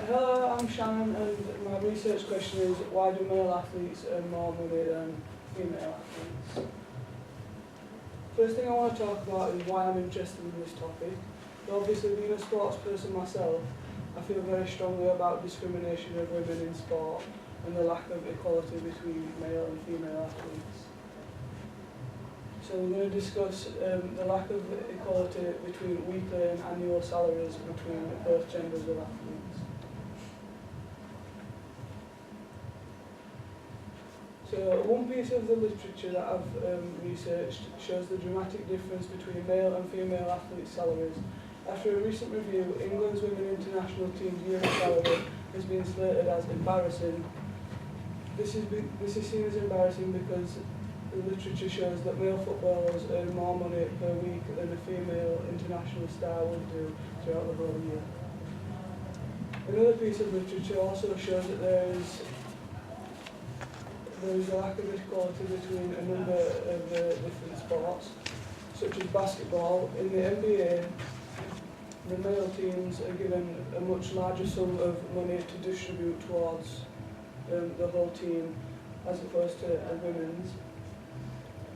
Hello, I'm Shannon, and my research question is, why do male athletes earn more money than female athletes? First thing I want to talk about is why I'm interested in this topic. So obviously, being a sports person myself, I feel very strongly about discrimination of women in sport and the lack of equality between male and female athletes. So we're going to discuss the lack of equality between weekly and annual salaries between both genders of athletes. So one piece of the literature that I've researched shows the dramatic difference between male and female athletes' salaries. After a recent review, England's women international team's yearly salary has been slated as embarrassing. This is seen as embarrassing because the literature shows that male footballers earn more money per week than a female international star would do throughout the whole year. Another piece of literature also shows that there is a lack of equality between a number of different sports, such as basketball. In the NBA, the male teams are given a much larger sum of money to distribute towards the whole team, as opposed to the women's.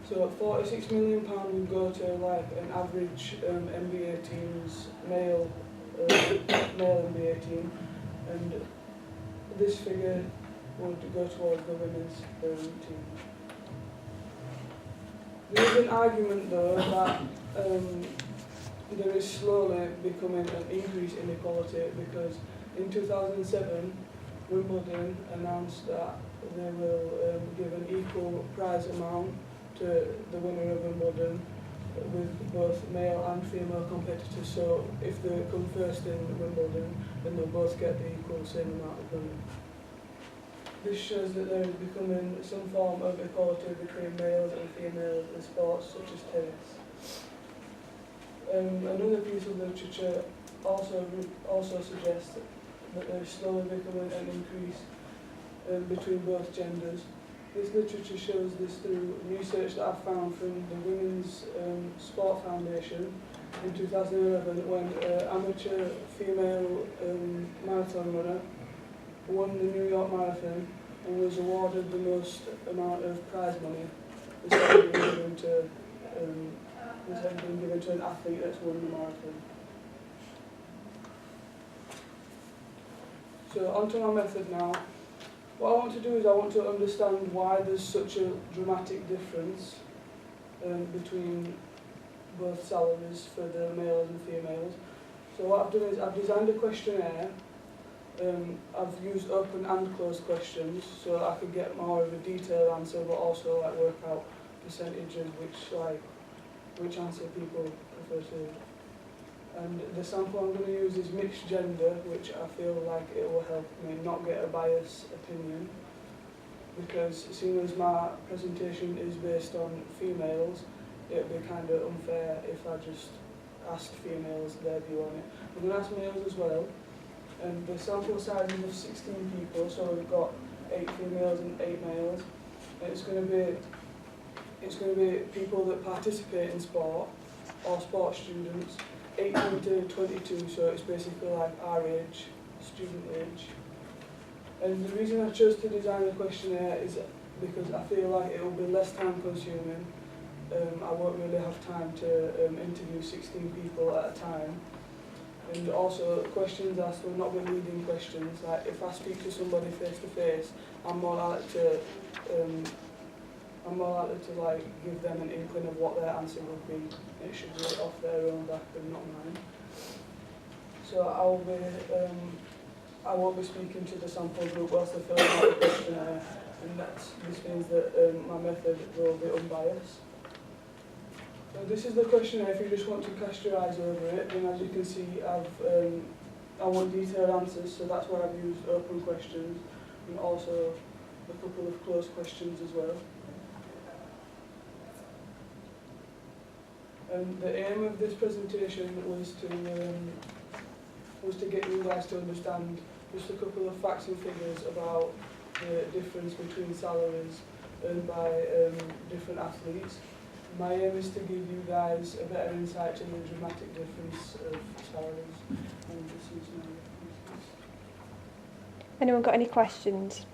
So £46 million would go to like an average NBA team's male NBA team, and this figure would go towards the women's team. There is an argument though that there is slowly becoming an increase in equality, because in 2007 Wimbledon announced that they will give an equal prize amount to the winner of Wimbledon with both male and female competitors. So if they come first in Wimbledon, then they'll both get the equal same amount of money. This shows that there is becoming some form of equality between males and females in sports such as tennis. Another piece of literature also suggests that there is slowly becoming an increase between both genders. This literature shows this through research that I found from the Women's Sport Foundation in 2011, when an amateur female marathon runner won the New York Marathon and was awarded the most amount of prize money this had been given to an athlete that's won the marathon. So onto my method now. What I want to do is I want to understand why there's such a dramatic difference between both salaries for the males and females. So what I've done is I've designed a questionnaire. I've used open and closed questions so I could get more of a detailed answer, but also work out percentages which answer people prefer to. And the sample I'm going to use is mixed gender, which I feel like it will help me not get a biased opinion, because seeing as my presentation is based on females, it would be kind of unfair if I just asked females their view on it. I'm going to ask males as well. And the sample size is of 16 people, so we've got 8 females and 8 males. And it's going to be people that participate in sport, or sports students, 18 to 22, so it's basically like our age, student age. And the reason I chose to design the questionnaire is because I feel like it will be less time consuming. I won't really have time to interview 16 people at a time. And also, questions asked will not be leading questions. Like if I speak to somebody face to face, I'm more likely to give them an inkling of what their answer would be. It should be off their own back and not mine. So I won't be speaking to the sample group whilst they're filling out the questionnaire, and this means that my method will be unbiased. So this is the questionnaire. If you just want to cast your eyes over it, then as you can see, I want detailed answers, so that's why I've used open questions, and also a couple of closed questions as well. And the aim of this presentation was to get you guys to understand just a couple of facts and figures about the difference between salaries earned by different athletes. My aim is to give you guys a better insight to the dramatic difference of salaries. And this is my references. Anyone got any questions?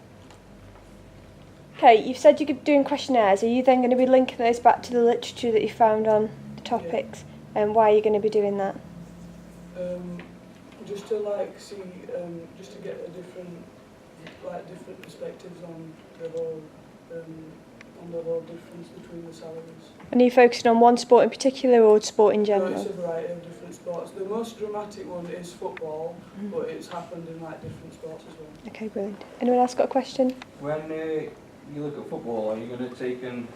Okay, you've said you're doing questionnaires. Are you then going to be linking those back to the literature that you found on the topics? And why are you going to be doing that? Just to like see, just to get a different perspectives on the whole difference between the salaries. And are you focusing on one sport in particular or sport in general? No, it's a variety of different sports. The most dramatic one is football, but it's happened in like different sports as well. Okay, brilliant. Anyone else got a question? When you look at football, are you going to take in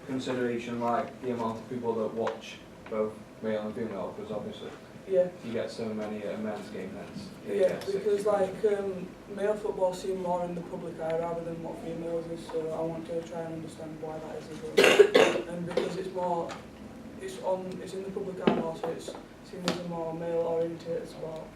consideration like the amount of people that watch both male and female? Because obviously you get so many at a men's game then. Yeah, because like male football seen more in the public eye rather than what females is, so I want to try and understand why that is as well. And because it's in the public eye more, so it's seen as a more male oriented sport.